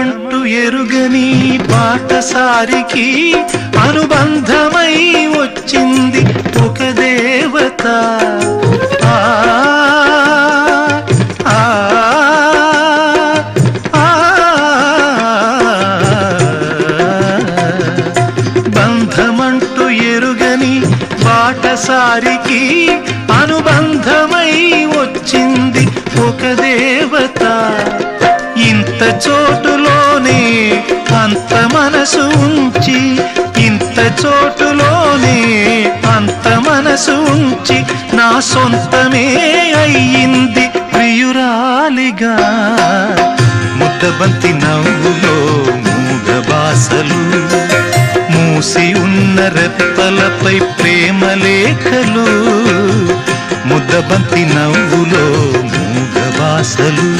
బంధమంటూ ఎరుగని బాటసారికి అనుబంధమై వచ్చింది ఒక దేవత. బంధమంటూ ఎరుగని బాటసారికి అనుబంధమై వచ్చింది ఒక దేవత. ఇంత చోటులోనే అంత మనసు ఉంచి, ఇంత చోటులోనే అంత మనసు ఉంచి నా సొంతమే అయ్యింది ప్రియురాలిగా. ముద్దబంతి నవ్వులో మూగ బాసలు, మూసి ఉన్న రెప్పలపై ప్రేమ లేఖలు. ముద్దబంతి నవ్వులో మూగ బాసలు.